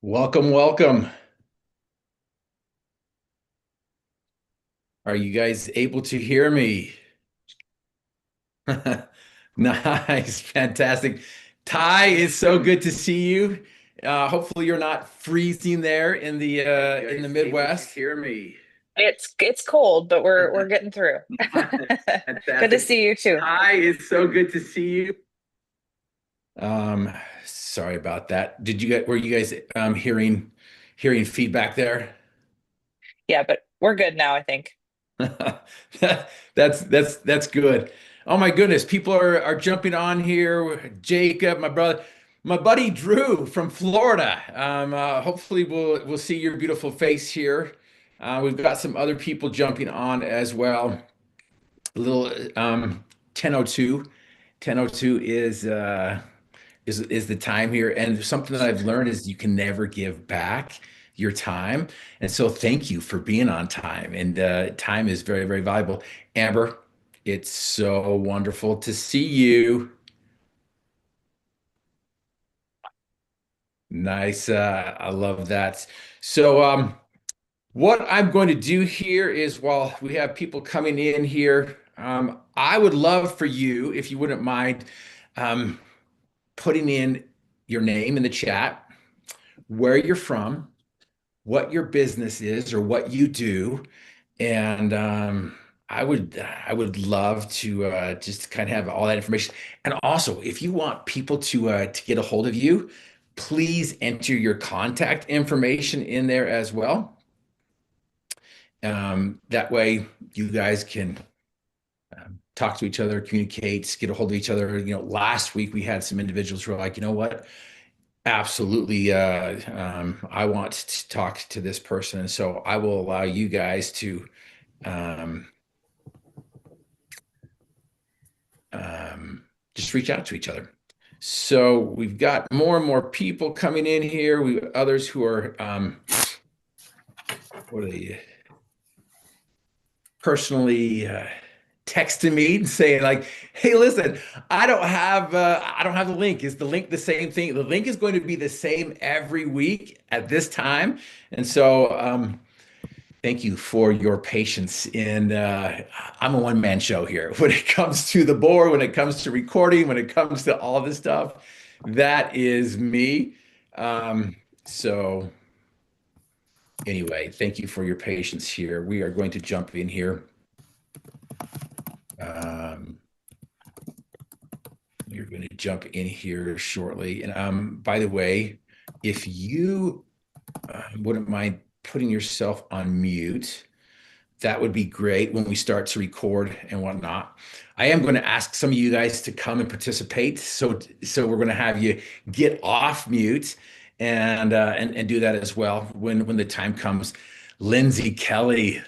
Welcome, welcome. Are you guys able to hear me? Nice, fantastic. Ty, it's so good to see you. Hopefully you're not freezing there Are you in the guys able to Midwest. hear me? It's cold, but we're getting through. Good to Fantastic. see you too. Ty, it's so good to see you. Um, Sorry about that. Were you guys hearing feedback there? Yeah, but we're good now, I think. That's good. Oh my goodness, people are jumping on here. Jacob, my buddy Drew from Florida. Hopefully we'll see your beautiful face here. We've got some other people jumping on as well. A little 10:02. 10:02 is the time here. And something that I've learned is you can never give back your time. And so thank you for being on time. And time is very, very valuable. Amber, it's so wonderful to see you. Nice. I love that. So, what I'm going to do here is while we have people coming in here, I would love for you, if you wouldn't mind, um, putting in your name in the chat, where you're from, what your business is or what you do. And I would love to just kind of have all that information. And also, if you want people to get a hold of you, please enter your contact information in there as well. That way, you guys can talk to each other, communicate, get a hold of each other. Last week we had some individuals who were like, you know what? Absolutely. I want to talk to this person. And so I will allow you guys to um, just reach out to each other. So we've got more and more people coming in here. We have others who are, what are they, personally texting me saying like, "Hey, listen, I don't have the link. Is the link the same thing? The link is going to be the same every week at this time." And so thank you for your patience. And I'm a one-man show here. When it comes to the board, when it comes to recording, when it comes to all this stuff, that is me. So anyway, thank you for your patience here. We are going to jump in here. Um, you're going to jump in here shortly. And by the way, if you wouldn't mind putting yourself on mute, that would be great when we start to record and whatnot. I am going to ask some of you guys to come and participate. So we're going to have you get off mute and do that as well when the time comes. Lindsay Kelly,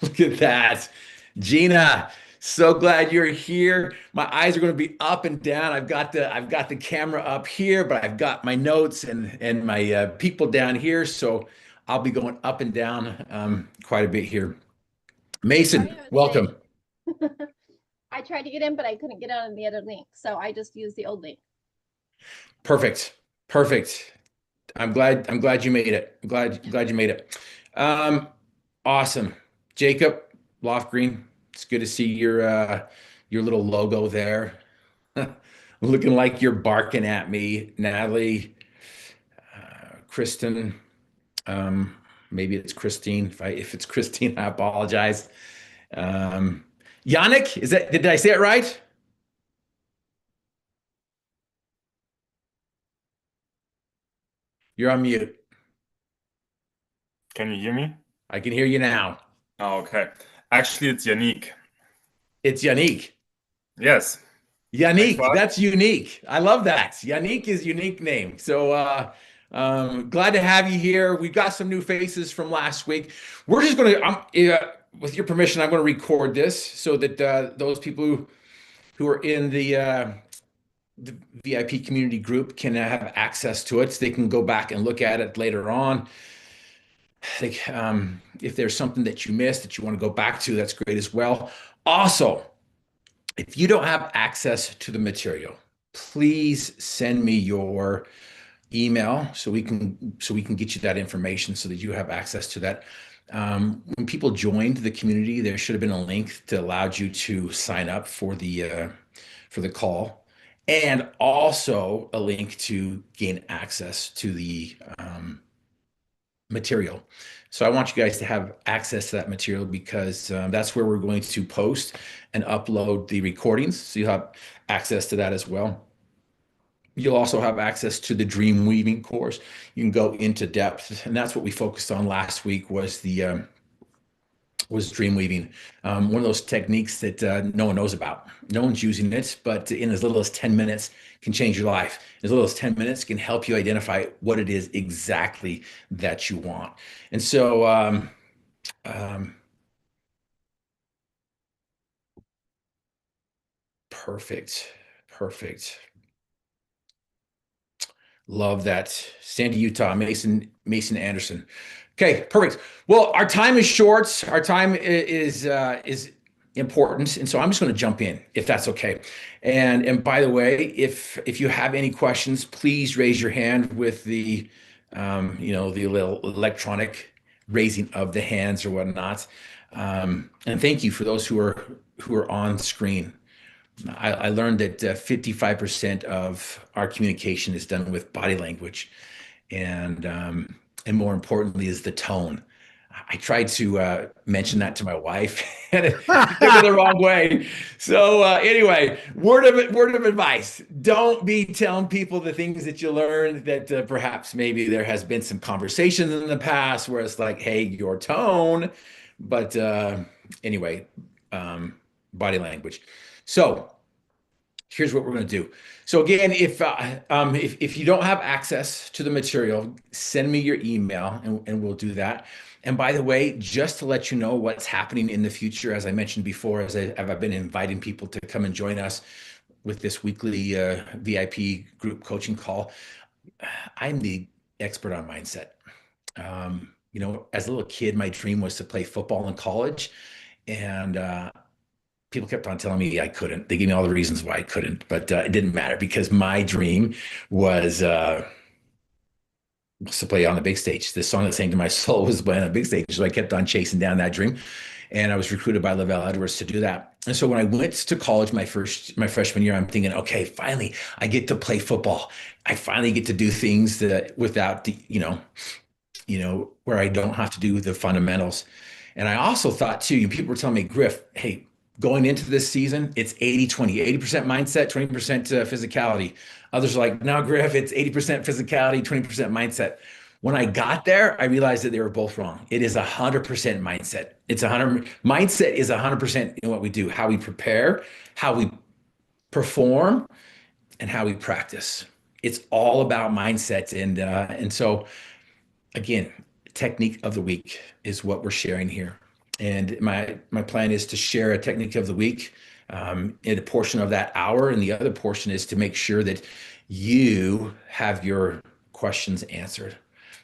look at that. Gina, so glad you're here. My eyes are going to be up and down. I've got the camera up here, but I've got my notes and my people down here. So I'll be going up and down quite a bit here. Sorry, Mason, I would say welcome. I tried to get in, but I couldn't get on the other link. So I just used the old link. Perfect. Perfect. I'm glad you made it. I'm glad you made it. Um, awesome. Jacob Lofgreen, it's good to see your little logo there. Looking like you're barking at me. Natalie, Kristen, um, maybe it's Christine. If it's Christine, I apologize. Um, Yannick, did I say it right? You're on mute. Can you hear me? I can hear you now. Oh, okay. Actually, it's Yannick. It's Yannick. Yes. Thanks for Yannick, asking. that's unique. I love that. Yannick is unique name. So glad to have you here. We've got some new faces from last week. We're just going to, with your permission, I'm going to record this so that those people who are in the VIP community group can have access to it. So they can go back and look at it later on. If there's something that you missed that you want to go back to, that's great as well. Also, if you don't have access to the material, please send me your email so we can get you that information so that you have access to that. When people joined the community, there should have been a link that allowed you to sign up for the call, and also a link to gain access to the material. So I want you guys to have access to that material because that's where we're going to post and upload the recordings. So you'll have access to that as well. You'll also have access to the dream weaving course. You can go into depth, and that's what we focused on last week was dream weaving. One of those techniques that no one knows about. No one's using it, but in as little as 10 minutes can change your life. As little as 10 minutes can help you identify what it is exactly that you want. And so perfect. Love that. Sandy, Utah, Mason Anderson. Okay, perfect. Well, our time is short. Our time is important, and so I'm just going to jump in if that's okay. And by the way, if you have any questions, please raise your hand with the the little electronic raising of the hands or whatnot. And thank you for those who are on screen. I learned that 55% of our communication is done with body language, and more importantly is the tone. I tried to mention that to my wife, and it took it the wrong way. So anyway, word of advice: don't be telling people the things that you learned that perhaps maybe there has been some conversations in the past where it's like, hey, your tone. But anyway, body language. So here's what we're going to do. So again, if you don't have access to the material, send me your email and we'll do that. And by the way, just to let you know what's happening in the future, as I mentioned before, as I've been inviting people to come and join us with this weekly VIP group coaching call, I'm the expert on mindset. As a little kid, my dream was to play football in college, and people kept on telling me I couldn't. They gave me all the reasons why I couldn't, but it didn't matter because my dream was to play on the big stage. The song that sang to my soul was playing on the big stage. So I kept on chasing down that dream. And I was recruited by Lavelle Edwards to do that. And so when I went to college my freshman year, I'm thinking, okay, finally I get to play football. I finally get to do things that without the, where I don't have to do the fundamentals. And I also thought too, people were telling me, Griff, hey, going into this season, it's 80-20, 80% mindset, 20% physicality. Others are like, no, Griff, it's 80% physicality, 20% mindset. When I got there, I realized that they were both wrong. It is 100% mindset. Mindset is 100% in what we do, how we prepare, how we perform, and how we practice. It's all about mindset. And so again, technique of the week is what we're sharing here. And my plan is to share a technique of the week in a portion of that hour. And the other portion is to make sure that you have your questions answered.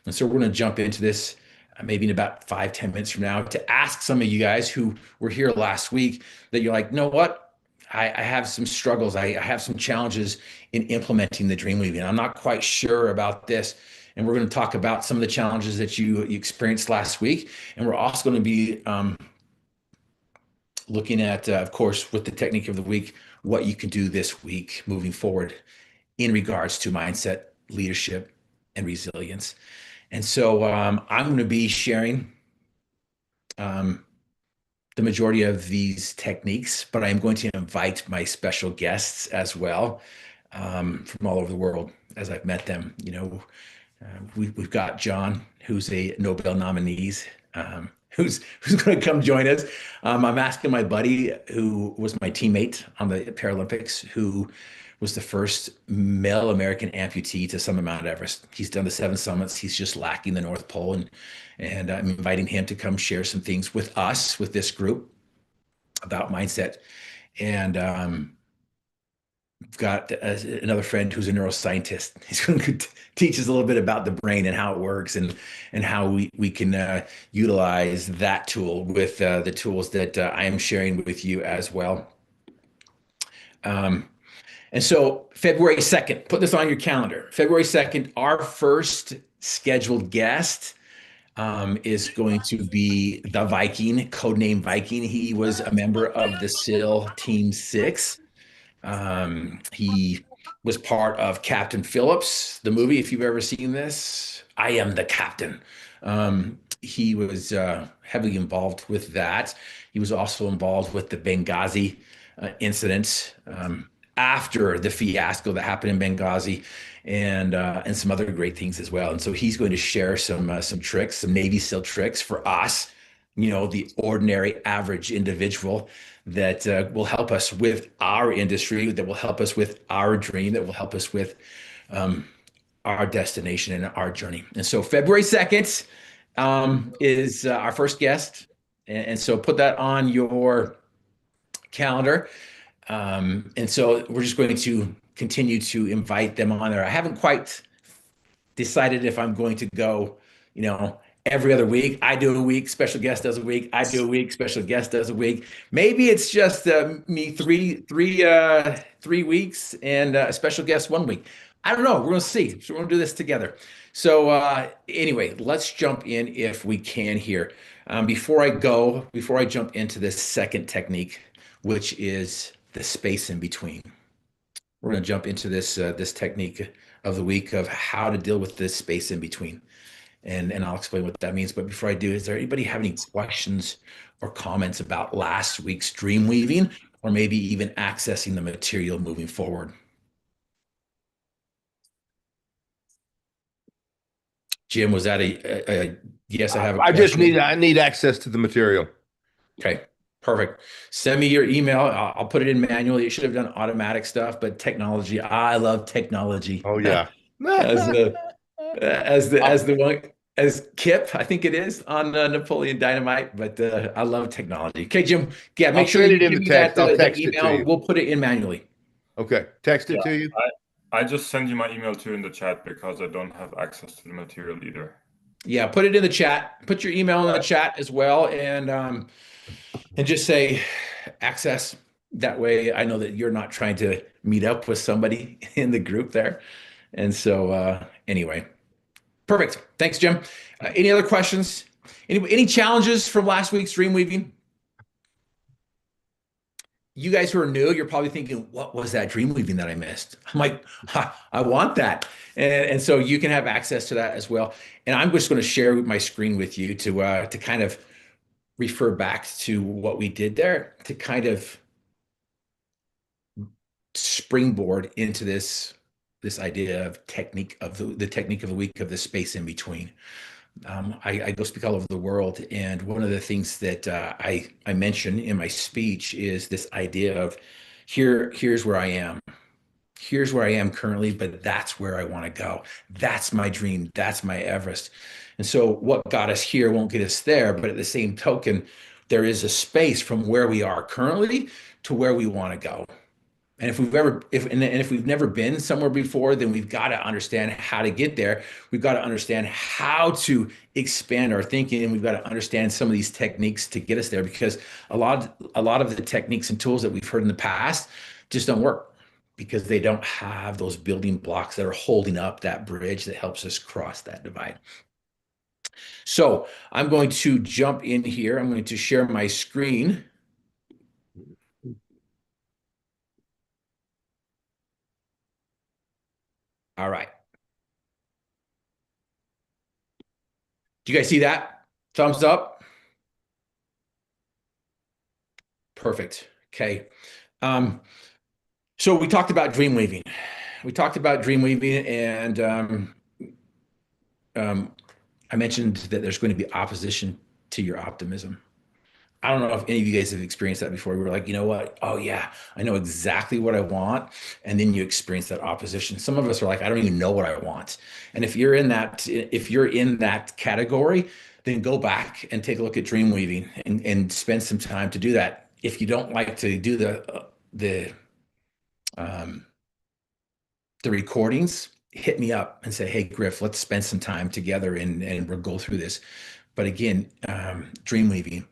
And so we're going to jump into this maybe in about 5-10 minutes from now to ask some of you guys who were here last week that you're like, you know what? I have some struggles. I have some challenges in implementing the dream weaving. I'm not quite sure about this. And we're going to talk about some of the challenges that you experienced last week. And we're also going to be looking at, of course, with the technique of the week, what you can do this week moving forward in regards to mindset, leadership, and resilience. And so I'm going to be sharing the majority of these techniques, but I'm going to invite my special guests as well from all over the world as I've met them. We've got John, who's a Nobel nominee, who's going to come join us. I'm asking my buddy, who was my teammate on the Paralympics, who was the first male American amputee to summit Mount Everest. He's done the 7 summits. He's just lacking the North Pole, and I'm inviting him to come share some things with us, with this group, about mindset. And I've got another friend who's a neuroscientist. He's going to teach us a little bit about the brain and how it works, and how we can utilize that tool with the tools that I am sharing with you as well. And so February 2nd, put this on your calendar. February 2nd, our first scheduled guest is going to be the Viking, codename Viking. He was a member of the SEAL Team 6. He was part of Captain Phillips, the movie, if you've ever seen this. I am the captain. He was heavily involved with that. He was also involved with the Benghazi incident after the fiasco that happened in Benghazi, and some other great things as well. And so he's going to share some tricks, some Navy SEAL tricks for us, the ordinary average individual that will help us with our industry, that will help us with our dream, that will help us with our destination and our journey. And so February 2nd is our first guest. And so put that on your calendar. And so we're just going to continue to invite them on there. I haven't quite decided if I'm going to go, every other week. I do a week, special guest does a week. I do a week, special guest does a week. Maybe it's just me three weeks and a special guest 1 week. I don't know. We're going to see. So we're going to do this together. So anyway, let's jump in if we can here. Before I jump into this second technique, which is the space in between. We're going to jump into this technique of the week of how to deal with this space in between. And I'll explain what that means. But before I do, is there anybody have any questions or comments about last week's dream weaving, or maybe even accessing the material moving forward? Jim, was that a yes? I have a question. I need access to the material. Okay, perfect. Send me your email. I'll put it in manually. You should have done automatic stuff, but technology. I love technology. Oh yeah. As Kip, I think it is on Napoleon Dynamite, but I love technology. Okay, Jim. Yeah, make sure you give me that email. We'll put it in manually. Okay, text it to you. I just send you my email too in the chat because I don't have access to the material either. Yeah, put it in the chat. Put your email in the chat as well, and just say access. That way, I know that you're not trying to meet up with somebody in the group there. And so, anyway, perfect. Thanks, Jim. Any other questions? Any challenges from last week's dream weaving? You guys who are new, you're probably thinking, what was that dream weaving that I missed? I'm like, I want that. And so you can have access to that as well. And I'm just going to share my screen with you to kind of refer back to what we did there, to kind of springboard into this idea of technique of the technique of the week of the space in between. I go speak all over the world, and one of the things that I mention in my speech is this idea of here's where I am. Here's where I am currently, but that's where I want to go. That's my dream. That's my Everest. And so what got us here won't get us there, but at the same token, there is a space from where we are currently to where we want to go. And if we've never been somewhere before, then we've got to understand how to get there. We've got to understand how to expand our thinking, and we've got to understand some of these techniques to get us there, because a lot of the techniques and tools that we've heard in the past just don't work, because they don't have those building blocks that are holding up that bridge that helps us cross that divide. So I'm going to jump in here. I'm going to share my screen. All right. Do you guys see that? Thumbs up. Perfect. Okay. So we talked about dream weaving. And I mentioned that there's going to be opposition to your optimism. I don't know if any of you guys have experienced that before. We're like, you know what? Oh yeah, I know exactly what I want. And then you experience that opposition. Some of us are like, I don't even know what I want. And if you're in that category, then go back and take a look at dream weaving and spend some time to do that. If you don't like to do the recordings, hit me up and say, hey, Griff, let's spend some time together and we'll go through this. but again, dream weaving.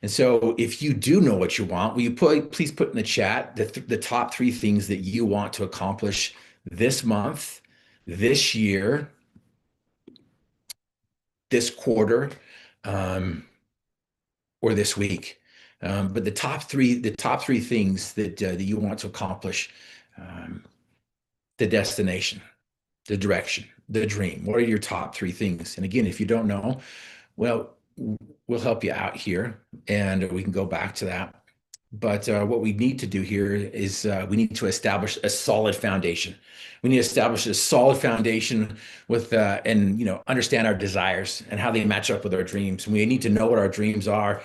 And so if you do know what you want, will you please put in the chat the top 3 things that you want to accomplish this month, this year, this quarter, or this week. But the top three things that you want to accomplish, the destination, the direction, the dream. What are your top 3 things? And again, if you don't know, well, we'll help you out here, and we can go back to that. But what we need to do here is we need to establish a solid foundation. We need to establish a solid foundation with and understand our desires and how they match up with our dreams. And we need to know what our dreams are.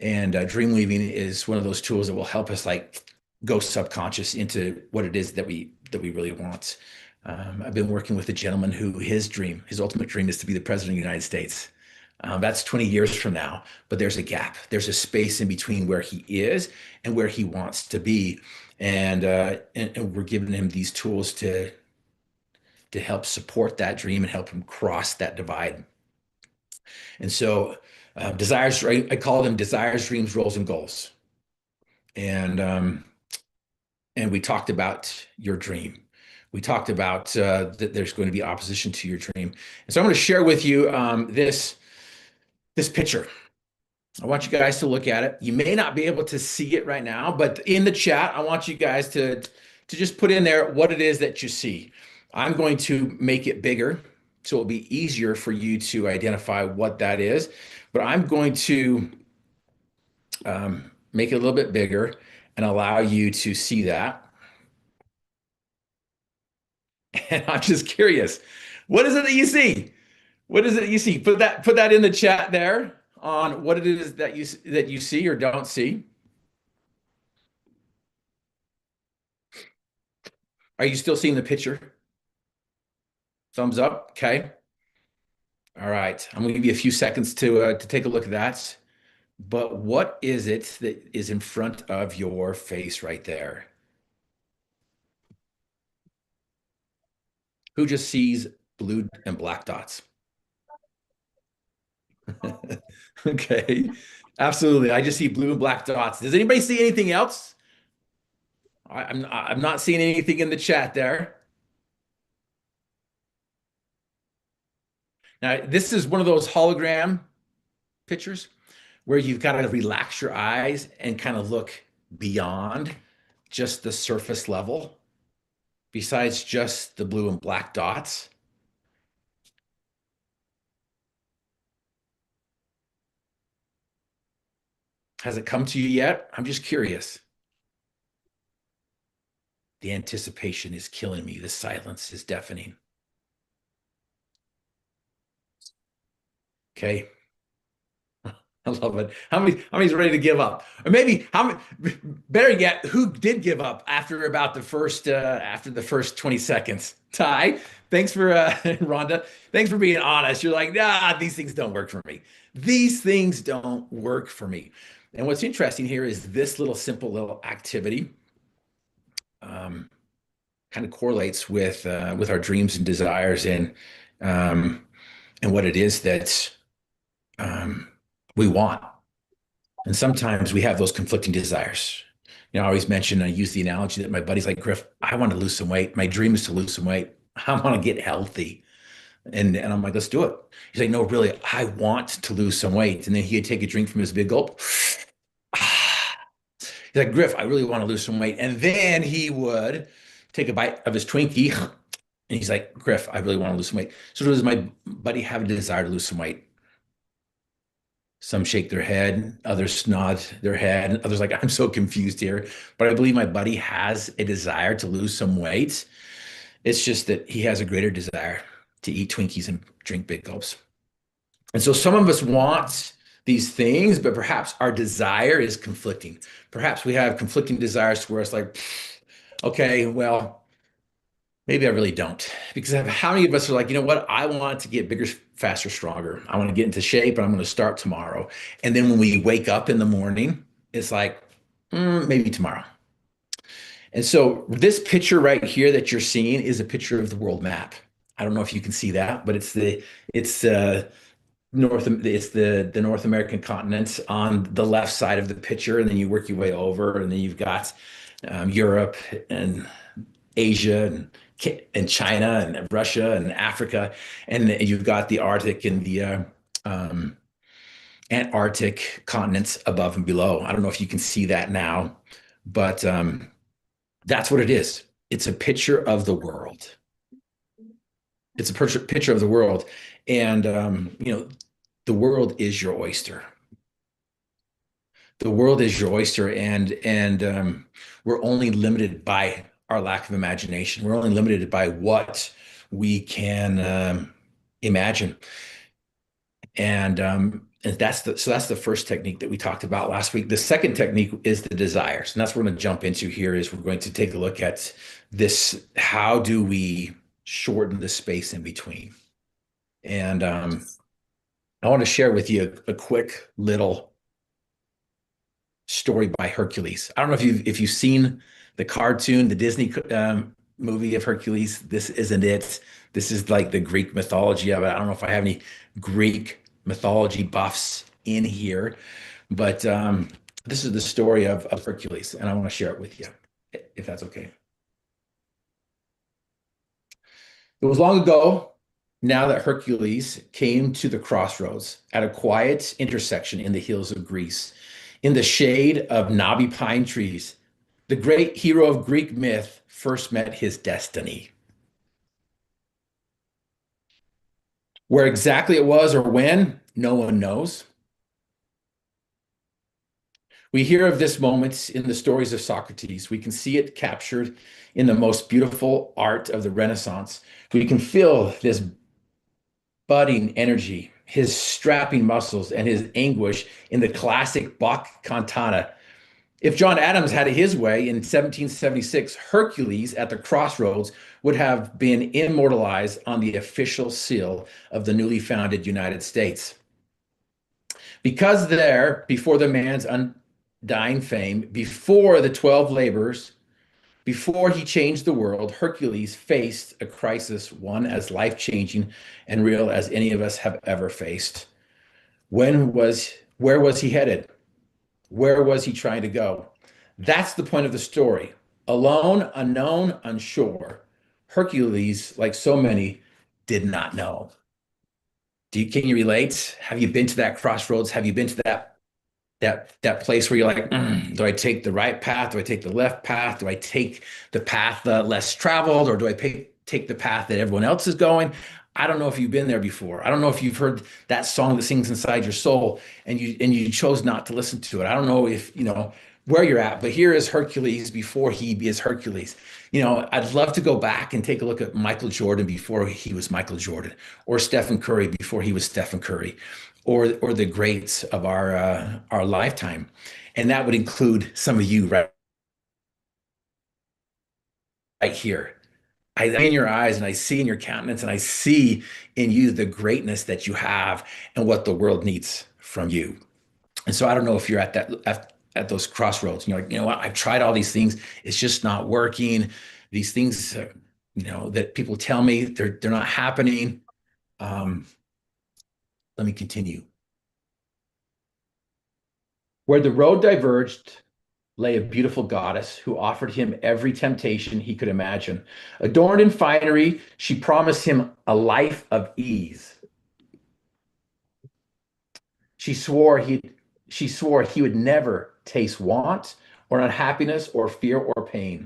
And dream weaving is one of those tools that will help us like go subconscious into what it is that we really want. I've been working with a gentleman who his ultimate dream is to be the president of the United States. That's 20 years from now, but there's a gap. There's a space in between where he is and where he wants to be. And we're giving him these tools to help support that dream and help him cross that divide. And so desires, I call them desires, dreams, roles, and goals. And we talked about your dream. We talked about that there's going to be opposition to your dream. And so I'm going to share with you this picture. I want you guys to look at it. You may not be able to see it right now, but in the chat, I want you guys to just put in there what it is that you see. I'm going to make it bigger, so it'll be easier for you to identify what that is. But I'm going to make it a little bit bigger and allow you to see that. And I'm just curious, what is it that you see? What is it that you see? Put that in the chat there on what it is that you see or don't see. Are you still seeing the picture? Thumbs up. Okay. All right. I'm going to give you a few seconds to take a look at that. But what is it that is in front of your face right there? Who just sees blue and black dots? Okay, absolutely. I just see blue and black dots. Does anybody see anything else? I'm not seeing anything in the chat there. Now, this is one of those hologram pictures where you've got to relax your eyes and kind of look beyond just the surface level, besides just the blue and black dots. Has it come to you yet? I'm just curious. The anticipation is killing me. The silence is deafening. Okay. I love it. How many's ready to give up? Or maybe better yet, who did give up after about the first 20 seconds? Ty, thanks for Rhonda. Thanks for being honest. You're like, nah, these things don't work for me. These things don't work for me. And what's interesting here is this simple little activity kind of correlates with our dreams and desires and what it is that we want. And sometimes we have those conflicting desires. I always mention, I use the analogy that my buddy's like, Griff, I want to lose some weight. My dream is to lose some weight. I want to get healthy. And I'm like, let's do it. He's like, no, really, I want to lose some weight. And then he'd take a drink from his big gulp. He's like, Griff, I really want to lose some weight. And then he would take a bite of his Twinkie. And he's like, Griff, I really want to lose some weight. So does my buddy have a desire to lose some weight? Some shake their head, others nod their head, and others like, I'm so confused here. But I believe my buddy has a desire to lose some weight. It's just that he has a greater desire to eat Twinkies and drink big gulps. And so some of us want these things, but perhaps our desire is conflicting. Perhaps we have conflicting desires to where it's like, okay, well, maybe I really don't. Because how many of us are like, you know what? I want to get bigger, faster, stronger. I want to get into shape and I'm going to start tomorrow. And then when we wake up in the morning, it's like, maybe tomorrow. And so this picture right here that you're seeing is a picture of the world map. I don't know if you can see that, but it's it's the North American continent on the left side of the picture, and then you work your way over, and then you've got Europe and Asia and China and Russia and Africa, and you've got the Arctic and the um, Antarctic continents above and below. I don't know if you can see that now, but that's what it is. It's a picture of the world. It's a picture of the world, and the world is your oyster. The world is your oyster, and we're only limited by our lack of imagination. We're only limited by what we can imagine, and that's the first technique that we talked about last week. The second technique is the desires, and that's what we're going to jump into here. Is we're going to take a look at this. How do we shorten the space in between? And I want to share with you a quick little story by Hercules. I don't know if you've seen the cartoon, the Disney movie of Hercules. This isn't it. This is like the Greek mythology of it. I don't know if I have any Greek mythology buffs in here, but this is the story of Hercules, and I want to share it with you, if that's okay. It was long ago, now that Hercules came to the crossroads at a quiet intersection in the hills of Greece, in the shade of knobby pine trees, the great hero of Greek myth first met his destiny. Where exactly it was or when, no one knows. We hear of this moment in the stories of Socrates. We can see it captured in the most beautiful art of the Renaissance. We can feel this budding energy, his strapping muscles, and his anguish in the classic Bach cantata. If John Adams had it his way in 1776, Hercules at the crossroads would have been immortalized on the official seal of the newly founded United States. Because there, before the man's undying fame, before the 12 labors, before he changed the world, Hercules faced a crisis, one as life-changing and real as any of us have ever faced. Where was he headed? Where was he trying to go? That's the point of the story. Alone, unknown, unsure. Hercules, like so many, did not know. Can you relate? Have you been to that crossroads? Have you been to that place where you're like, do I take the right path? Do I take the left path? Do I take the path less traveled, or do I take the path that everyone else is going? I don't know if you've been there before. I don't know if you've heard that song that sings inside your soul and you chose not to listen to it. I don't know if you know where you're at, but here is Hercules before he is Hercules. I'd love to go back and take a look at Michael Jordan before he was Michael Jordan, or Stephen Curry before he was Stephen Curry, or the greats of our lifetime. And that would include some of you right here. I see in your eyes, and I see in your countenance, and I see in you the greatness that you have and what the world needs from you. And so I don't know if you're at those crossroads. And you're like, you know what? I've tried all these things. It's just not working. These things, that people tell me they're not happening. Let me continue. Where the road diverged lay a beautiful goddess who offered him every temptation he could imagine. Adorned in finery, she promised him a life of ease. She swore he would never taste want or unhappiness or fear or pain.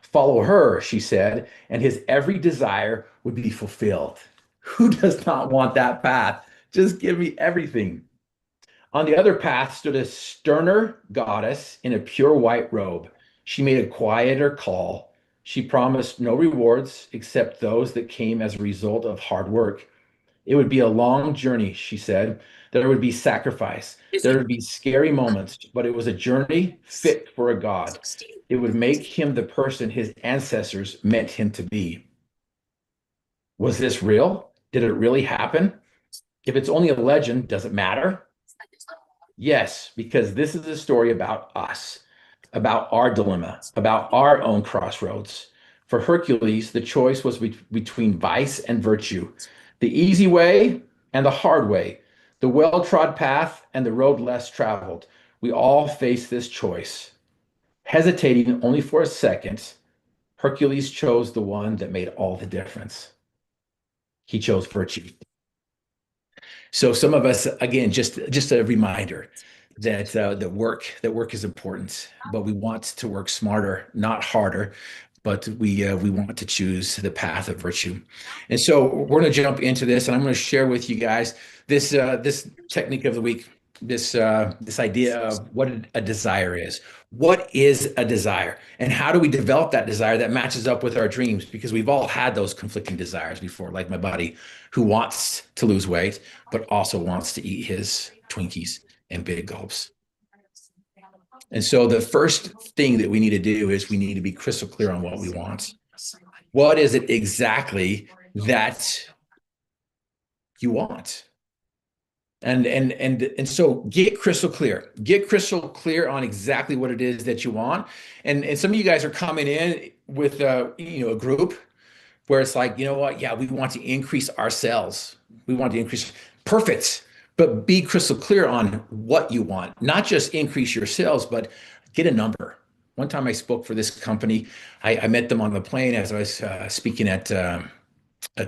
Follow her, she said, and his every desire would be fulfilled. Who does not want that path? Just give me everything. On the other path stood a sterner goddess in a pure white robe. She made a quieter call. She promised no rewards except those that came as a result of hard work. It would be a long journey, she said. There would be sacrifice. There would be scary moments, but it was a journey fit for a god. It would make him the person his ancestors meant him to be. Was this real? Did it really happen? If it's only a legend, does it matter? Yes, because this is a story about us, about our dilemma, about our own crossroads. For Hercules, the choice was between vice and virtue. The easy way and the hard way, the well-trod path and the road less traveled. We all face this choice. Hesitating only for a second, Hercules chose the one that made all the difference. He chose virtue. So some of us, again, just a reminder that that work is important, but we want to work smarter, not harder. But we want to choose the path of virtue. And so we're going to jump into this, and I'm going to share with you guys this technique of the week, this idea of what a desire is. What is a desire, and how do we develop that desire that matches up with our dreams? Because we've all had those conflicting desires before, like my buddy who wants to lose weight, but also wants to eat his Twinkies and big gulps. And so the first thing that we need to do is we need to be crystal clear on what we want. What is it exactly that you want? And so get crystal clear. Get crystal clear on exactly what it is that you want. And some of you guys are coming in with a group where it's like, you know what? Yeah, we want to increase our sales. We want to increase. Perfect. But be crystal clear on what you want. Not just increase your sales, but get a number. One time I spoke for this company. I met them on the plane as I was speaking at a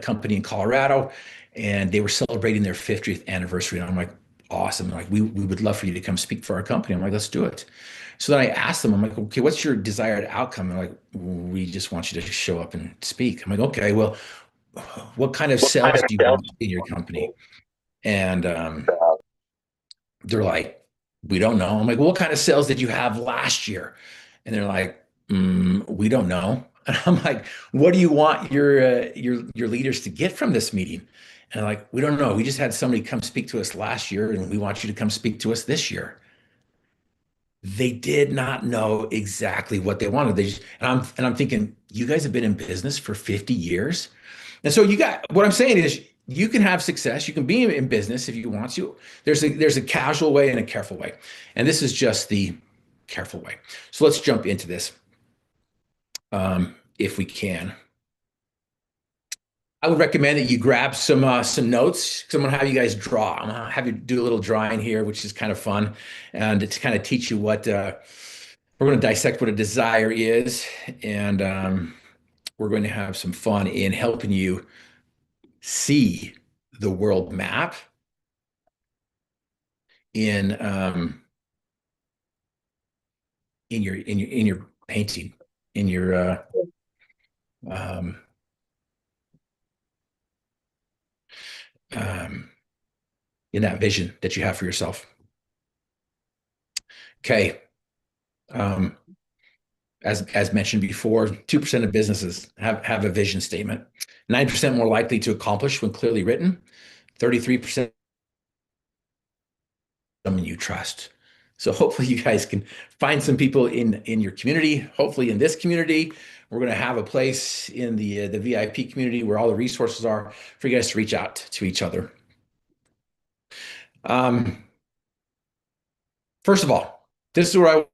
company in Colorado, and they were celebrating their 50th anniversary. And I'm like, awesome. Like, we would love for you to come speak for our company. I'm like, let's do it. So then I asked them, I'm like, okay, what's your desired outcome? And they're like, we just want you to show up and speak. I'm like, okay, well, what kind of sales do you want in your company? And they're like, we don't know. I'm like, well, what kind of sales did you have last year? And they're like, we don't know. And I'm like, what do you want your leaders to get from this meeting? And they're like, we don't know. We just had somebody come speak to us last year, and we want you to come speak to us this year. They did not know exactly what they wanted. And I'm thinking, you guys have been in business for 50 years. And so what I'm saying is you can have success. You can be in business if you want to. There's a casual way and a careful way. And this is just the careful way. So let's jump into this if we can. I would recommend that you grab some notes, because I'm going to have you guys draw. I'm going to have you do a little drawing here, which is kind of fun, and to kind of teach you what we're going to dissect what a desire is, and we're going to have some fun in helping you see the world map in your painting, in your in that vision that you have for yourself. Okay. As mentioned before, 2% of businesses have a vision statement. 9% more likely to accomplish when clearly written. 33% someone you trust. So hopefully you guys can find some people in your community. Hopefully in this community, we're going to have a place in the VIP community where all the resources are for you guys to reach out to each other. First of all, this is where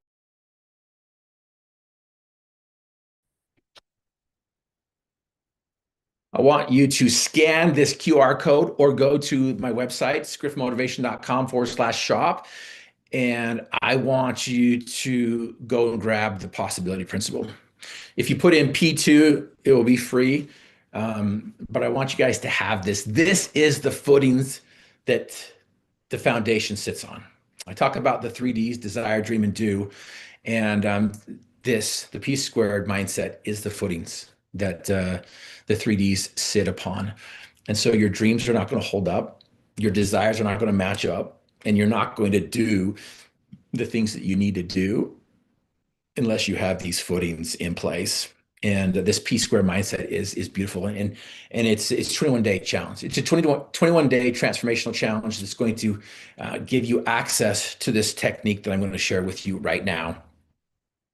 I want you to scan this QR code or go to my website, griffmotivation.com/shop. And I want you to go and grab the possibility principle. If you put in P2, it will be free. But I want you guys to have this. This is the footings that the foundation sits on. I talk about the 3Ds, desire, dream, and do. And the P squared mindset is the footings that the 3Ds sit upon. And so your dreams are not going to hold up. Your desires are not going to match up. And you're not going to do the things that you need to do unless you have these footings in place. And this P square mindset is beautiful. And it's 21-day challenge. It's a 21-day transformational challenge that's going to give you access to this technique that I'm going to share with you right now.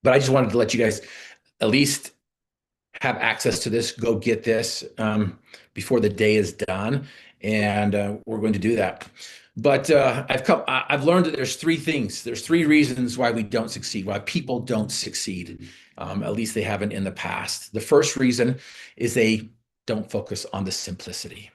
But I just wanted to let you guys at least have access to this. Go get this before the day is done. And we're going to do that. But I've learned that there's three things. There's three reasons why we don't succeed, why people don't succeed. At least they haven't in the past. The first reason is they don't focus on the simplicity.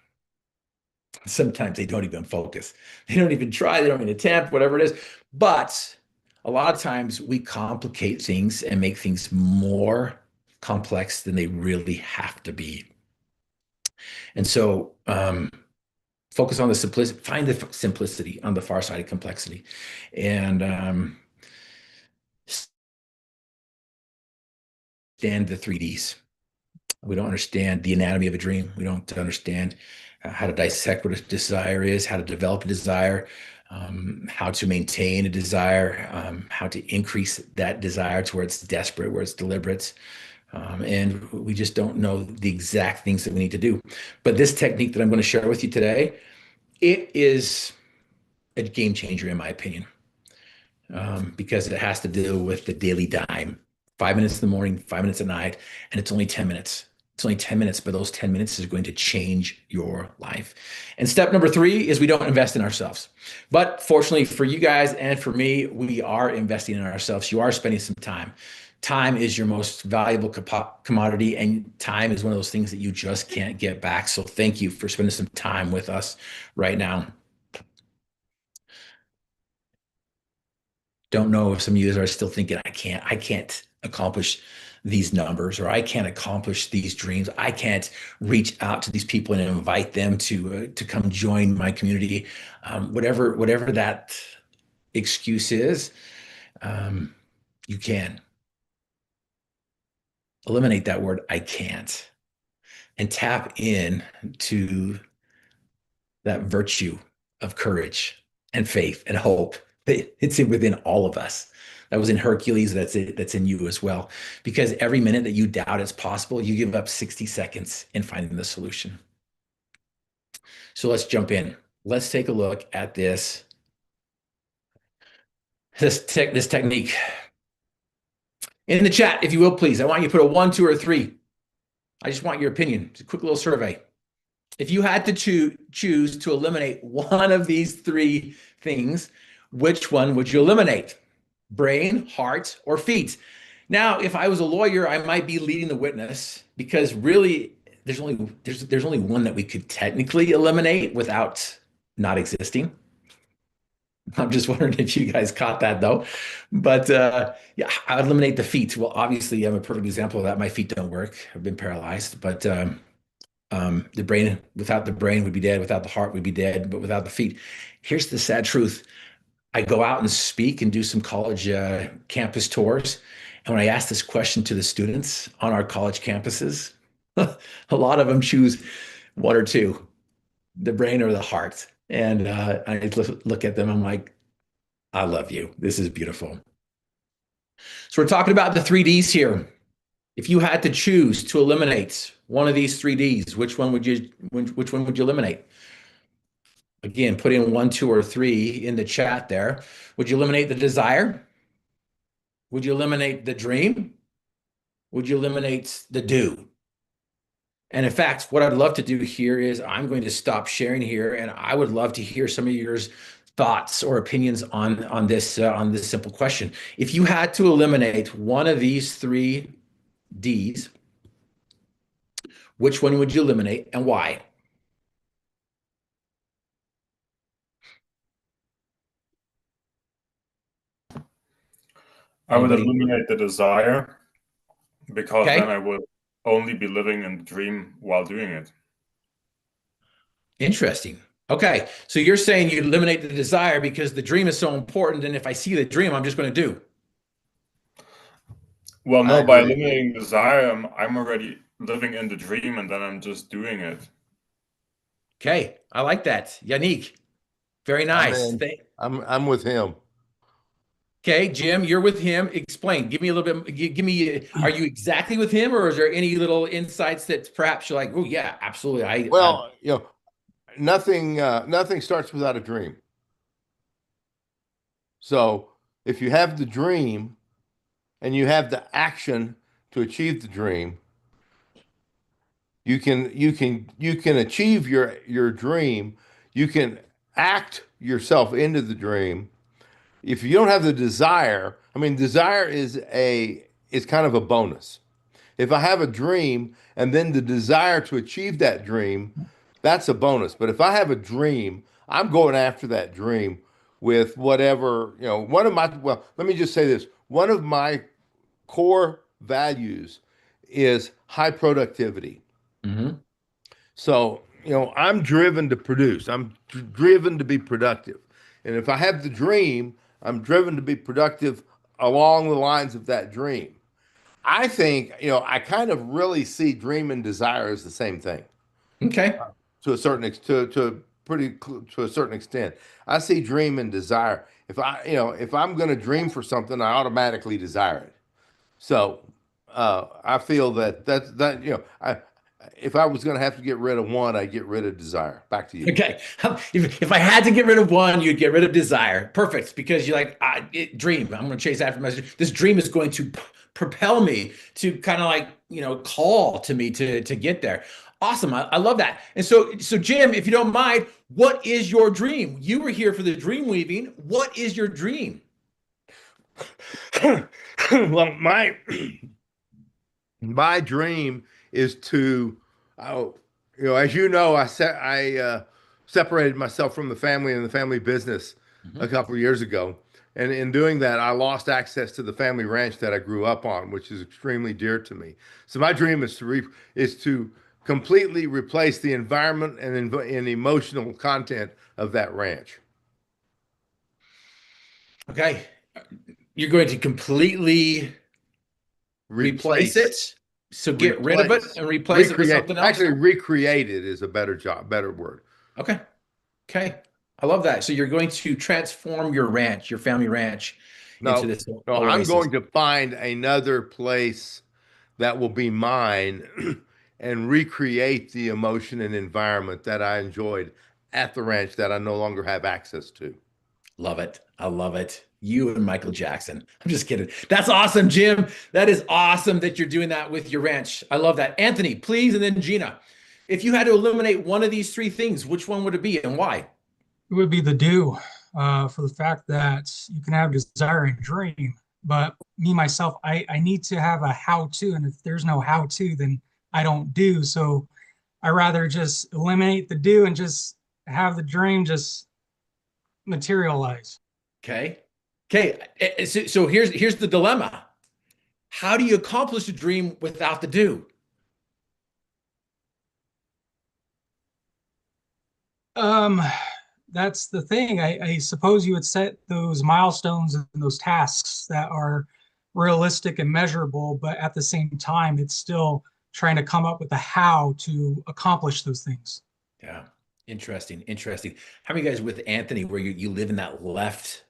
Sometimes they don't even focus. They don't even try. They don't even attempt, whatever it is. But a lot of times we complicate things and make things more complex than they really have to be. And so focus on the simplicity, find the simplicity on the far side of complexity. And stand the 3Ds. We don't understand the anatomy of a dream. We don't understand how to dissect what a desire is, how to develop a desire, how to maintain a desire, how to increase that desire to where it's desperate, where it's deliberate. And we just don't know the exact things that we need to do. But this technique that I'm going to share with you today, it is a game changer, in my opinion, because it has to do with the daily dime. 5 minutes in the morning, 5 minutes at night, and it's only 10 minutes. It's only 10 minutes, but those 10 minutes is going to change your life. And step number 3 is we don't invest in ourselves. But fortunately for you guys and for me, we are investing in ourselves. You are spending some time. Time is your most valuable commodity, and time is one of those things that you just can't get back. So thank you for spending some time with us right now. Don't know if some of you are still thinking, I can't accomplish these numbers, or I can't accomplish these dreams. I can't reach out to these people and invite them to come join my community. Whatever that excuse is, you can eliminate that word, I can't, and tap in to that virtue of courage and faith and hope. It's within all of us. That was in Hercules. That's it. That's in you as well. Because every minute that you doubt it's possible, you give up 60 seconds in finding the solution. So let's jump in. Let's take a look at this technique. In the chat, if you will, please. I want you to put a 1, 2, or 3. I just want your opinion. It's a quick little survey. If you had to choose to eliminate one of these 3 things, which one would you eliminate? Brain, heart, or feet? Now, if I was a lawyer, I might be leading the witness, because really there's only one that we could technically eliminate without not existing. I'm just wondering if you guys caught that though. But yeah, I would eliminate the feet. Well, obviously I'm a perfect example of that. My feet don't work. I've been paralyzed, but the brain, without the brain, would be dead. Without the heart, would be dead. But without the feet, here's the sad truth. I go out and speak and do some college campus tours. And when I ask this question to the students on our college campuses, a lot of them choose 1 or 2, the brain or the heart. And I look at them, I'm like, I love you. This is beautiful. So we're talking about the 3Ds here. If you had to choose to eliminate one of these 3Ds, which one would you eliminate? Again, put in 1, 2, or 3 in the chat there. Would you eliminate the desire? Would you eliminate the dream? Would you eliminate the do? And in fact, what I'd love to do here is I'm going to stop sharing here, and I would love to hear some of your thoughts or opinions on this simple question. If you had to eliminate one of these 3 Ds, which one would you eliminate and why? I would Anybody? eliminate the desire, because Okay. then I would only be living in the dream while doing it. Interesting. Okay. So you're saying you eliminate the desire because the dream is so important, and if I see the dream, I'm just going to do. Well, I no, by agree. eliminating desire, I'm already living in the dream, and then I'm just doing it. Okay. I like that. Yannick. Very nice. I'm with him. Okay, Jim, you're with him. Explain. Give me a little bit. Give me. Are you exactly with him, or is there any little insights that perhaps you're like, oh yeah, absolutely. Well, nothing starts without a dream. So if you have the dream and you have the action to achieve the dream, you can achieve your dream. You can act yourself into the dream. If you don't have the desire, I mean, desire is kind of a bonus. If I have a dream and then the desire to achieve that dream, that's a bonus. But if I have a dream, I'm going after that dream with whatever, one of my, well, let me just say this. One of my core values is high productivity. Mm-hmm. So, I'm driven to produce. I'm driven to be productive. And if I have the dream, I'm driven to be productive along the lines of that dream. I think, I kind of really see dream and desire as the same thing Okay. to a certain to a certain extent. I see dream and desire. If I'm going to dream for something, I automatically desire it. So I feel I if I was going to have to get rid of one, I'd get rid of desire. Back to you. Okay. If I had to get rid of one, you'd get rid of desire. Perfect. Because you're like, dream. I'm going to chase after my this dream is going to propel me to kind of like, call to me to get there. Awesome. I love that. And so Jim, if you don't mind, what is your dream? You were here for the dream weaving. What is your dream? Well, my dream is to, as you know, I separated myself from the family and the family business a couple of years ago, and in doing that, I lost access to the family ranch that I grew up on, which is extremely dear to me. So my dream is to completely replace the environment and emotional content of that ranch. Okay. You're going to completely replace it. So get rid of it and replace it with something else. Actually, recreate it is a better word. Okay. Okay. I love that. So you're going to transform your ranch, your family ranch, into this No, I'm oasis. going to find another place that will be mine and recreate the emotion and environment that I enjoyed at the ranch that I no longer have access to. Love it. I love it. You and Michael Jackson. I'm just kidding. That's awesome, Jim. That is awesome that you're doing that with your ranch. I love that. Anthony, please, and then Gina. If you had to eliminate one of these three things, which one would it be and why? It would be the do, for the fact that you can have desire and dream, but me, myself, I need to have a how-to. And if there's no how-to, then I don't do. So I rather just eliminate the do and just have the dream just materialize. Okay. Okay. So here's the dilemma. How do you accomplish a dream without the do? That's the thing. I suppose you would set those milestones and those tasks that are realistic and measurable, but at the same time, it's still trying to come up with the how to accomplish those things. Yeah. Interesting. How many guys with Anthony where you live in that left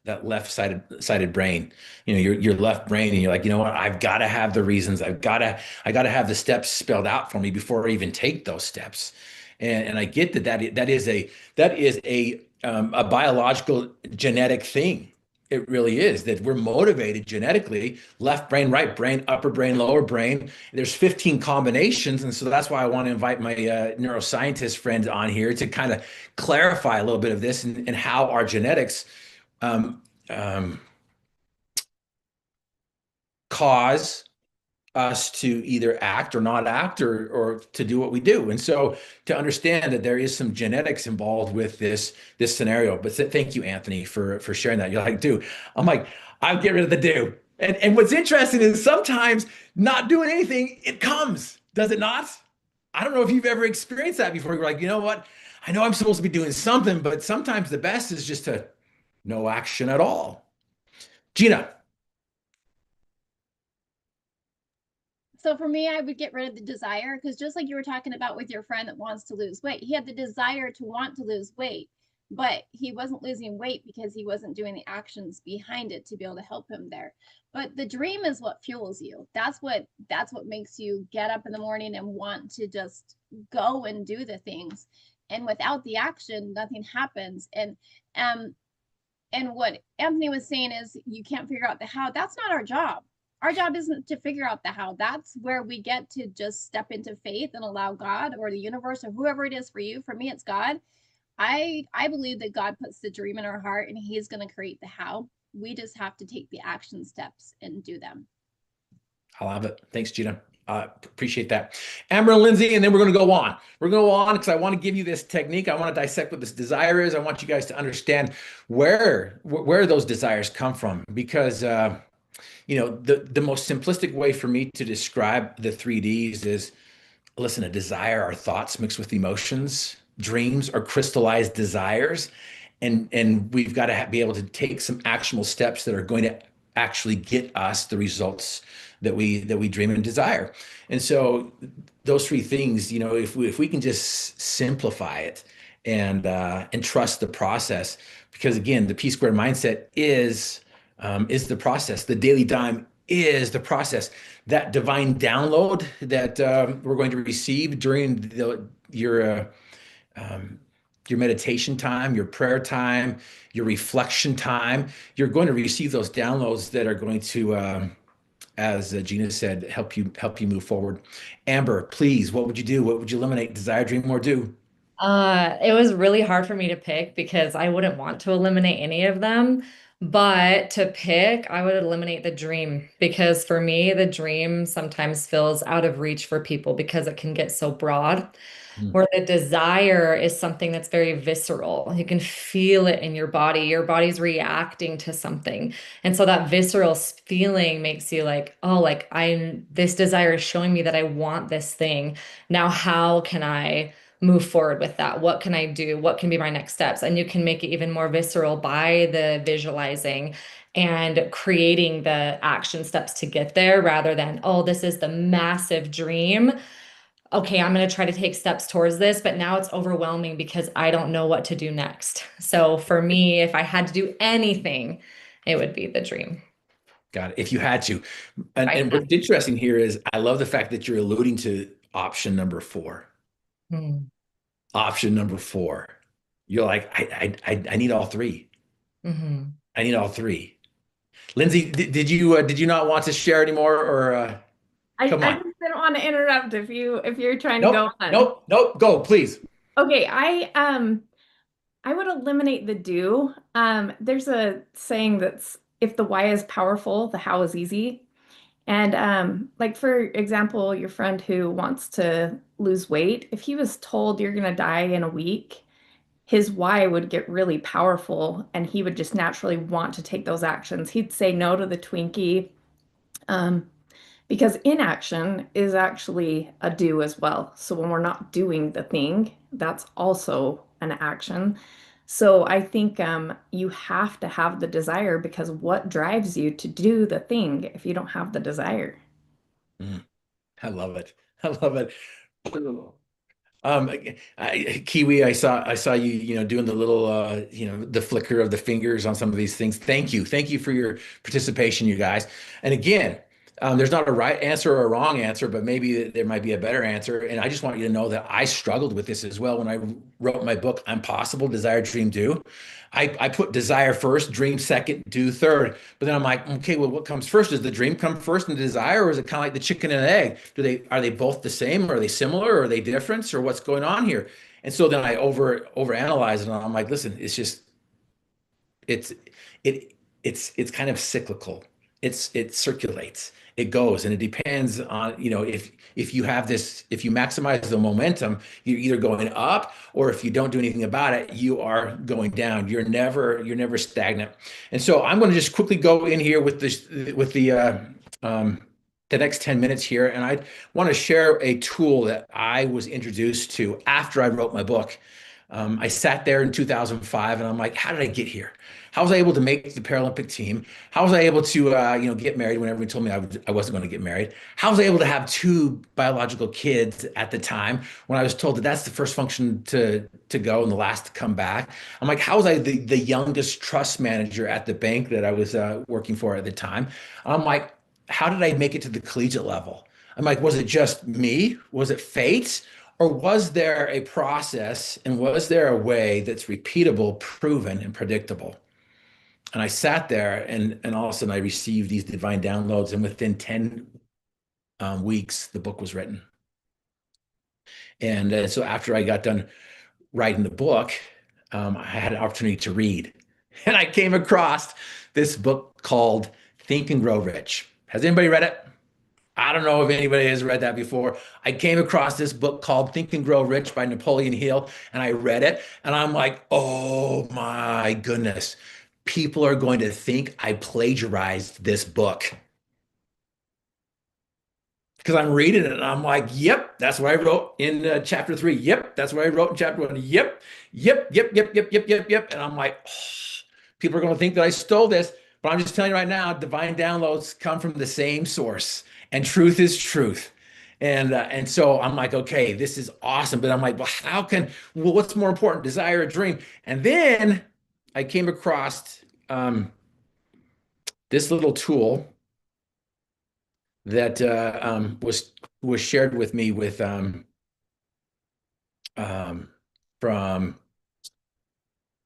sided brain, your left brain, and you're like, you know what, I've got to have the reasons. I got to have the steps spelled out for me before I even take those steps. And I get that is a biological genetic thing. It really is that we're motivated genetically, left brain, right brain, upper brain, lower brain. There's 15 combinations. And so that's why I want to invite my neuroscientist friend on here to kind of clarify a little bit of this and how our genetics cause us to either act or not act or to do what we do. And so to understand that there is some genetics involved with this scenario. But thank you, Anthony, for sharing that. You're like, dude, I'm like, I'll get rid of the do. And what's interesting is sometimes not doing anything, it comes, does it not? I don't know if you've ever experienced that before. You're like, you know what? I know I'm supposed to be doing something, but sometimes the best is just to no action at all. Gina. So for me, I would get rid of the desire, because just like you were talking about with your friend that wants to lose weight, he had the desire to want to lose weight, but he wasn't losing weight because he wasn't doing the actions behind it to be able to help him there. But the dream is what fuels you. That's what makes you get up in the morning and want to just go and do the things. And without the action, nothing happens. And what Anthony was saying is you can't figure out the how. That's not our job. Our job isn't to figure out the how. That's where we get to just step into faith and allow God or the universe or whoever it is for you. For me, it's God. I believe that God puts the dream in our heart and he's going to create the how. We just have to take the action steps and do them. I love it. Thanks, Gina. Appreciate that. Amber and Lindsay, and then we're going to go on. We're going to go on because I want to give you this technique. I want to dissect what this desire is. I want you guys to understand where those desires come from, because the most simplistic way for me to describe the 3Ds is, listen, a desire are thoughts mixed with emotions. Dreams are crystallized desires, and we've got to be able to take some actionable steps that are going to actually get us the results that we dream and desire. And so those three things, if we can just simplify it and trust the process, because again, the P squared mindset is the process. The daily dime is the process. That divine download that we're going to receive during your meditation time, your prayer time, your reflection time, you're going to receive those downloads that are going to, as Gina said, help you move forward. Amber, please, what would you do? What would you eliminate? Desire, dream, or do? It was really hard for me to pick because I wouldn't want to eliminate any of them. But to pick, I would eliminate the dream because for me, the dream sometimes feels out of reach for people because it can get so broad. Mm. Where the desire is something that's very visceral. You can feel it in your body. Your body's reacting to something. And so that visceral feeling makes you like, oh, like this desire is showing me that I want this thing. Now, how can I move forward with that? What can I do? What can be my next steps? And you can make it even more visceral by the visualizing and creating the action steps to get there rather than, oh, this is the massive dream. Okay, I'm going to try to take steps towards this, but now it's overwhelming because I don't know what to do next. So for me, if I had to do anything, it would be the dream. Got it. If you had to. And what's interesting here is I love the fact that you're alluding to option number 4. Mm. Option number 4. You're like, I need all 3. Mm-hmm. I need all 3. Lindsay, did you not want to share anymore, or come I on? just didn't want to interrupt if you're trying to go on. Nope, go, please. Okay, I would eliminate the do. There's a saying that's if the why is powerful, the how is easy. And like for example, your friend who wants to lose weight, if he was told you're gonna die in a week, his why would get really powerful and he would just naturally want to take those actions. He'd say no to the Twinkie. Because inaction is actually a do as well. So when we're not doing the thing, that's also an action. So I think you have to have the desire because what drives you to do the thing if you don't have the desire? I love it. I love it. Kiwi, I saw you, doing the little, the flicker of the fingers on some of these things. Thank you for your participation, you guys. And again, there's not a right answer or a wrong answer, but maybe there might be a better answer. And I just want you to know that I struggled with this as well when I wrote my book, I'm Possible, Desire, Dream, Do. I put desire first, dream second, do third. But then I'm like, okay, well, what comes first? Does the dream come first and the desire, or is it kind of like the chicken and egg? Are they both the same? Are they similar? Or are they different? Or what's going on here? And so then I overanalyze it, and I'm like, listen, it's just it's it's kind of cyclical. It circulates, it goes, and it depends on, if you have this, if you maximize the momentum, you're either going up, or if you don't do anything about it, you are going down. You're never stagnant. And so I'm going to just quickly go in here with the next 10 minutes here, and I want to share a tool that I was introduced to after I wrote my book. I sat there in 2005 and I'm like, how did I get here? How was I able to make the Paralympic team? How was I able to, get married when everyone told me I wasn't going to get married? How was I able to have 2 biological kids at the time when I was told that that's the first function to go and the last to come back? I'm like, how was I the youngest trust manager at the bank that I was working for at the time? I'm like, how did I make it to the collegiate level? I'm like, was it just me? Was it fate? Or was there a process, and was there a way that's repeatable, proven, and predictable? And I sat there, and all of a sudden I received these divine downloads, and within 10 weeks, the book was written. And so after I got done writing the book, I had an opportunity to read. And I came across this book called Think and Grow Rich. Has anybody read it? I don't know if anybody has read that before. I came across this book called Think and Grow Rich by Napoleon Hill, and I read it, and I'm like, oh my goodness, people are going to think I plagiarized this book because I'm reading it and I'm like, yep, that's what I wrote in chapter 3. Yep, that's what I wrote in chapter 1. Yep, yep, yep, yep, yep, yep, yep, yep. And I'm like, oh, people are going to think that I stole this. But I'm just telling you right now, divine downloads come from the same source, and truth is truth. And so I'm like, okay, this is awesome. But I'm like, well, what's more important, desire or dream? And then I came across this little tool that was shared with me um, from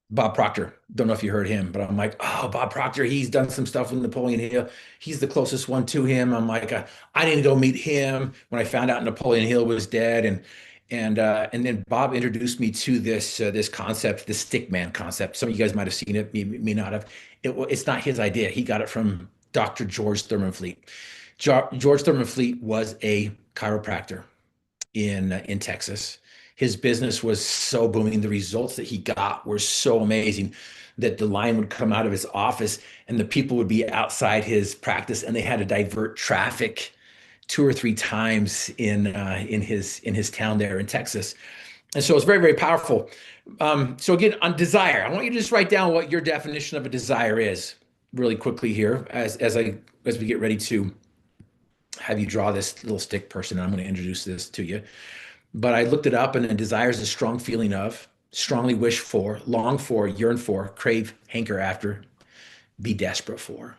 Bob Proctor. Don't know if you heard him, but I'm like, oh, Bob Proctor, he's done some stuff with Napoleon Hill. He's the closest one to him. I'm like, I didn't go meet him when I found out Napoleon Hill was dead, and then Bob introduced me to this concept, the stick man concept. Some of you guys might have seen it, may not have. It's not his idea. He got it from Dr. George Thurman Fleet. George Thurman Fleet was a chiropractor in Texas. His business was so booming. The results that he got were so amazing that the line would come out of his office and the people would be outside his practice, and they had to divert traffic 2 or 3 times in his town there in Texas. And so it's very, very powerful. So again, on desire, I want you to just write down what your definition of a desire is really quickly here as we get ready to have you draw this little stick person. I'm going to introduce this to you. But I looked it up, and a desire is a strong feeling of, strongly wish for, long for, yearn for, crave, hanker after, be desperate for.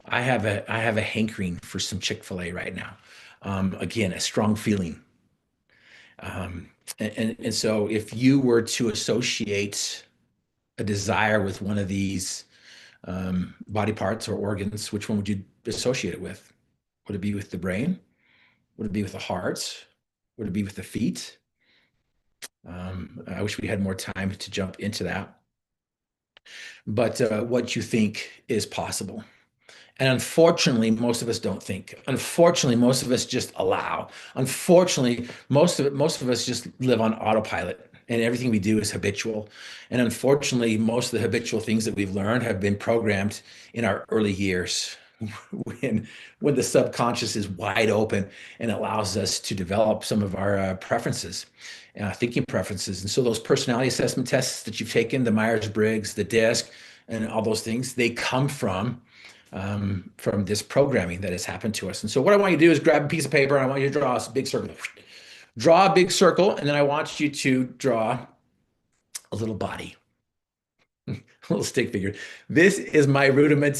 I have a hankering for some Chick-fil-A right now. Again, a strong feeling. And so if you were to associate a desire with one of these body parts or organs, which one would you associate it with? Would it be with the brain? Would it be with the heart? Would it be with the feet? I wish we had more time to jump into that. But what you think is possible. And unfortunately, most of us don't think. Unfortunately, most of us just allow. Unfortunately, most of us just live on autopilot, and everything we do is habitual. And unfortunately, most of the habitual things that we've learned have been programmed in our early years when the subconscious is wide open and allows us to develop some of our preferences, thinking preferences. And so those personality assessment tests that you've taken, the Myers-Briggs, the DISC, and all those things, they come from this programming that has happened to us. And so what I want you to do is grab a piece of paper, and I want you to draw a big circle. Draw a big circle, and then I want you to draw a little body, a little stick figure. This is my rudimentary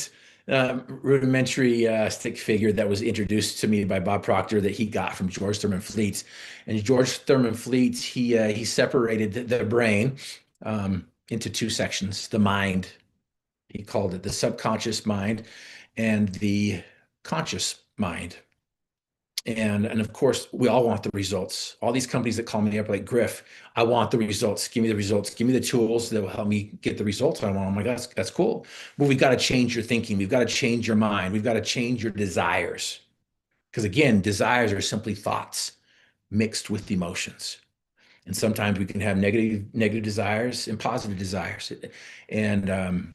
stick figure that was introduced to me by Bob Proctor that he got from George Thurman Fleet. And George Thurman Fleet, he separated the brain into 2 sections, the mind. He called it the subconscious mind and the conscious mind. And of course, we all want the results. All these companies that call me up like, Griff, I want the results. Give me the results. Give me the tools that will help me get the results I want. Oh my God, that's cool. But we've got to change your thinking. We've got to change your mind. We've got to change your desires. Because again, desires are simply thoughts mixed with emotions. And sometimes we can have negative desires and positive desires. And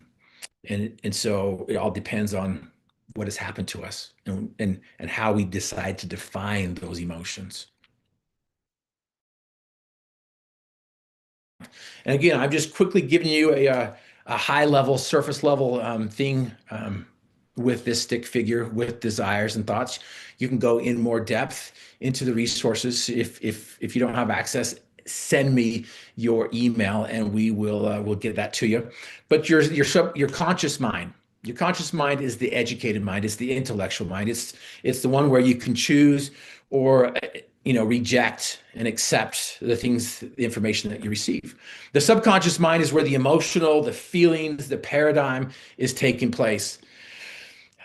so it all depends on what has happened to us and how we decide to define those emotions. And again, I'm just quickly giving you a high level, surface level thing with this stick figure with desires and thoughts. You can go in more depth into the resources. If you don't have access, send me your email and we'll get that to you. But your conscious mind. Your conscious mind is the educated mind. It's the intellectual mind. It's the one where you can choose or reject and accept the information that you receive. The subconscious mind is where the emotional, the feelings, the paradigm is taking place.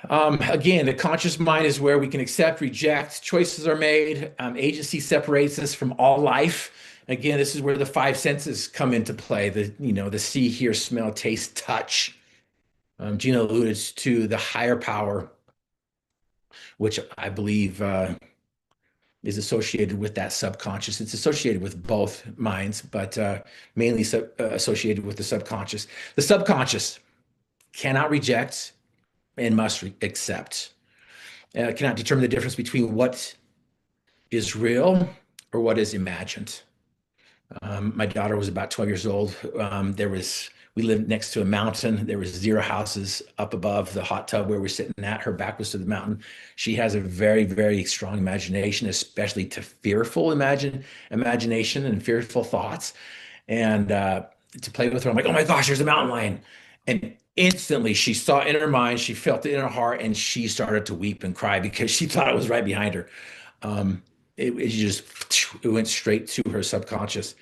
Again, the conscious mind is where we can accept, reject, choices are made. Agency separates us from all life. Again, this is where the 5 senses come into play. The see, hear, smell, taste, touch. Gina alluded to the higher power which I believe is associated with that subconscious. It's associated with both minds, but mainly associated with the subconscious. The subconscious cannot reject and must accept. Cannot determine the difference between what is real or what is imagined. My daughter was about 12 years old. We lived next to a mountain. There was 0 houses up above the hot tub where we're sitting at. Her back was to the mountain. She has a very, very strong imagination, especially to fearful imagination and fearful thoughts. And to play with her, I'm like, oh my gosh, there's a mountain lion. And instantly she saw it in her mind, she felt it in her heart, and she started to weep and cry because she thought it was right behind her. It went straight to her subconscious.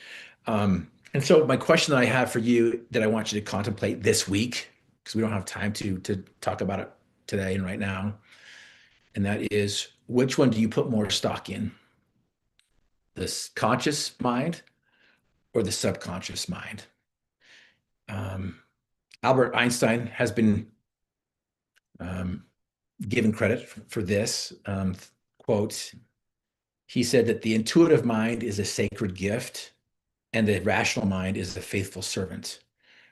And so my question that I have for you that I want you to contemplate this week, because we don't have time to talk about it today and right now, and that is, which one do you put more stock in? The conscious mind or the subconscious mind? Albert Einstein has been given credit for this quote. He said that the intuitive mind is a sacred gift and the rational mind is a faithful servant.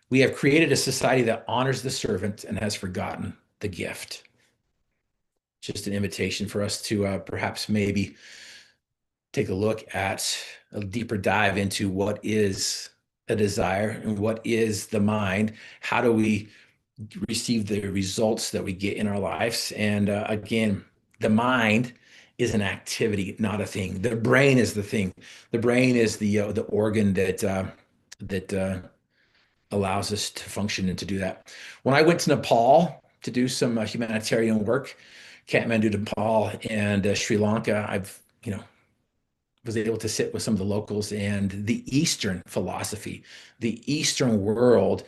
We have created a society that honors the servant and has forgotten the gift. Just an invitation for us to perhaps maybe take a look at a deeper dive into what is a desire and what is the mind. How do we receive the results that we get in our lives? And again, the mind is an activity, not a thing. The brain is the thing. The brain is the organ that allows us to function and to do that. When I went to Nepal to do some humanitarian work, Kathmandu, Nepal, and Sri Lanka, was able to sit with some of the locals, and the Eastern philosophy, the Eastern world.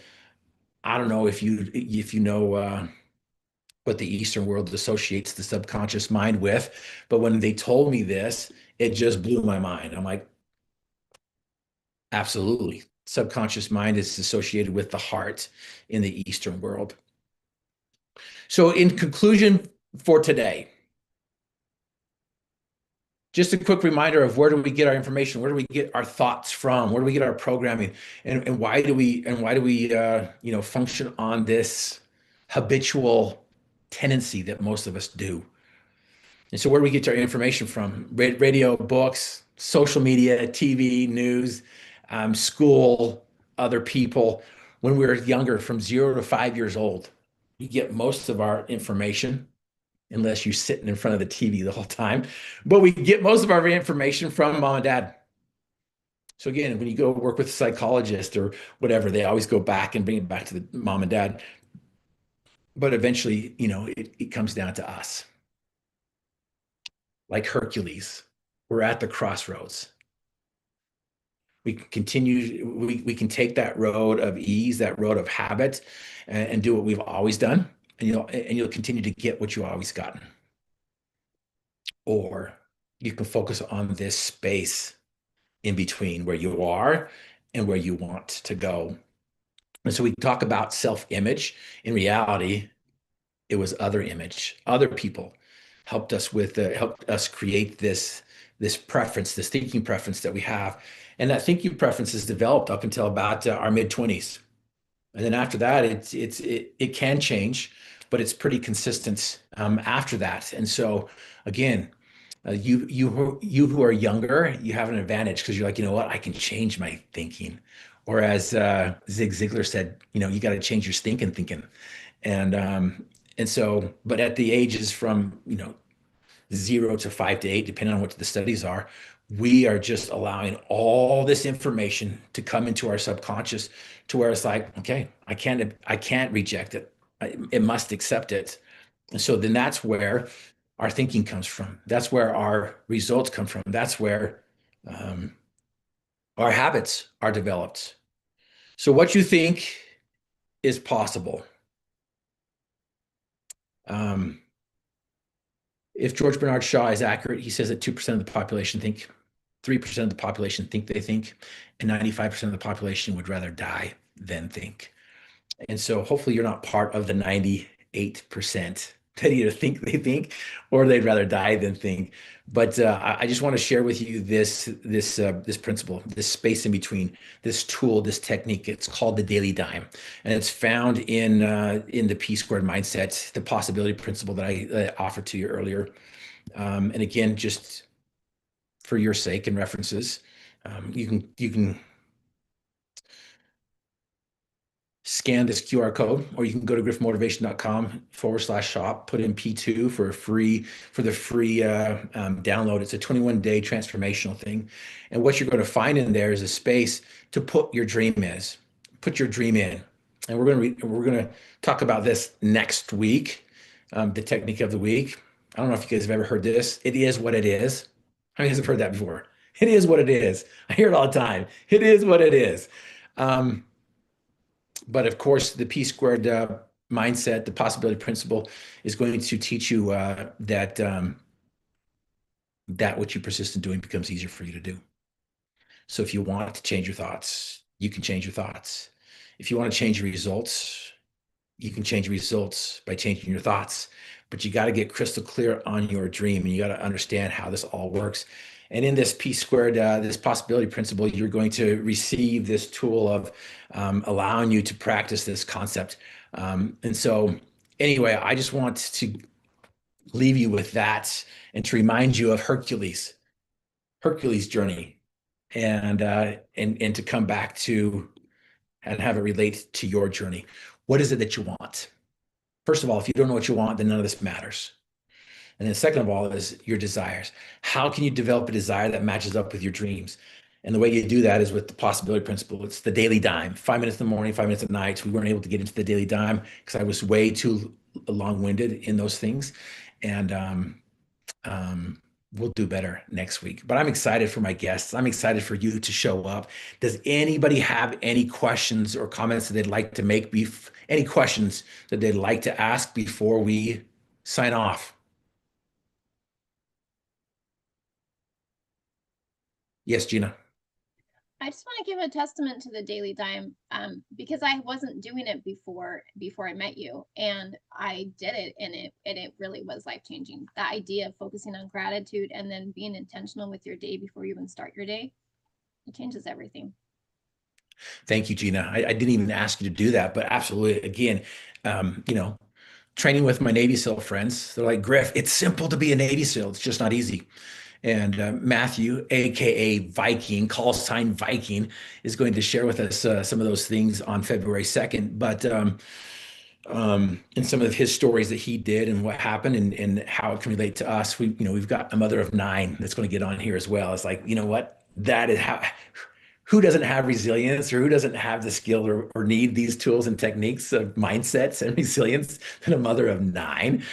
I don't know if you know what the Eastern world associates the subconscious mind with, but when they told me this, it just blew my mind. I'm like, absolutely. Subconscious mind is associated with the heart in the Eastern world. So in conclusion for today, just a quick reminder of where do we get our information? Where do we get our thoughts from? Where do we get our programming? And why do we function on this habitual tendency that most of us do? And so where do we get our information from? Radio, books, social media, TV, news, school, other people. When we were younger, from 0 to 5 years old, we get most of our information, unless you're sitting in front of the TV the whole time. But we get most of our information from mom and dad. So again, when you go work with a psychologist or whatever, they always go back and bring it back to the mom and dad. But eventually, it comes down to us. Like Hercules, we're at the crossroads. We can continue, we can take that road of ease, that road of habit, and do what we've always done. And you'll continue to get what you always gotten. Or you can focus on this space in between where you are and where you want to go. And so we talk about self-image. In reality, it was other image. Other people helped us create this preference, this thinking preference that we have. And that thinking preference is developed up until about our mid-20s. And then after that, it can change, but it's pretty consistent after that. And so again, you who are younger, you have an advantage because you're like, you know what, I can change my thinking. Or as Zig Ziglar said, you got to change your stinking thinking. And so, but at the ages from 0 to 5 to 8, depending on what the studies are, we are just allowing all this information to come into our subconscious to where it's like, okay, I can't reject it. It must accept it. And so then that's where our thinking comes from. That's where our results come from. That's where our habits are developed. So what you think is possible. If George Bernard Shaw is accurate, he says that 2% of the population think, 3% of the population think they think, and 95% of the population would rather die than think. And so hopefully you're not part of the 98% that either think they think or they'd rather die than think. But I just want to share with you this principle, this space in between, this tool, this technique. It's called the daily dime, and it's found in the P squared mindset, the possibility principle that I offered to you earlier. And again, just for your sake and references, you can scan this QR code, or you can go to griffmotivation.com/shop, put in P2 for the free download. It's a 21-day transformational thing. And what you're going to find in there is a space to put your dream put your dream in. And we're going to talk about this next week, the technique of the week. I don't know if you guys have ever heard this. It is what it is. How many of you guys have heard that before? It is what it is. I hear it all the time. It is what it is. But of course, the P squared mindset, the possibility principle, is going to teach you that what you persist in doing becomes easier for you to do. So if you want to change your thoughts, you can change your thoughts. If you want to change your results, you can change results by changing your thoughts. But you got to get crystal clear on your dream, and you got to understand how this all works. And in this P squared, this possibility principle, you're going to receive this tool of allowing you to practice this concept. And so anyway, I just want to leave you with that and to remind you of Hercules' journey, and to come back to and have it relate to your journey. What is it that you want? First of all, if you don't know what you want, then none of this matters. And then second of all is your desires. How can you develop a desire that matches up with your dreams? And the way you do that is with the possibility principle. It's the daily dime, 5 minutes in the morning, 5 minutes at night. We weren't able to get into the daily dime because I was way too long-winded in those things. And we'll do better next week. But I'm excited for my guests. I'm excited for you to show up. Does anybody have any questions or comments that they'd like to make? Any questions that they'd like to ask before we sign off? Yes, Gina. I just want to give a testament to the daily dime because I wasn't doing it before I met you, and I did it, and it really was life changing. The idea of focusing on gratitude and then being intentional with your day before you even start your day, it changes everything. Thank you, Gina. I didn't even ask you to do that, but absolutely. Again, training with my Navy SEAL friends, they're like, Griff, it's simple to be a Navy SEAL. It's just not easy. And Matthew, aka Viking, call sign Viking, is going to share with us some of those things on February 2nd. But and some of his stories that he did and what happened and how it can relate to us. We've got a mother of 9 that's going to get on here as well. It's like, you know what? That is how. Who doesn't have resilience, or who doesn't have the skill or need these tools and techniques of mindsets and resilience than a mother of 9?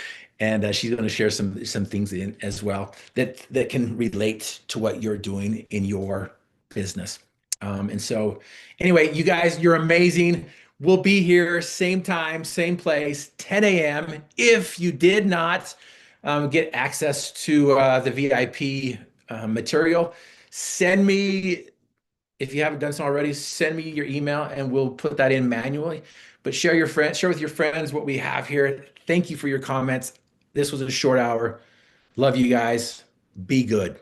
And she's going to share some things in as well that can relate to what you're doing in your business. And so anyway, you guys, you're amazing. We'll be here same time, same place, 10 a.m. If you did not get access to the VIP material, send me, if you haven't done so already, send me your email and we'll put that in manually. But share with your friends what we have here. Thank you for your comments. This was a short hour. Love you guys. Be good.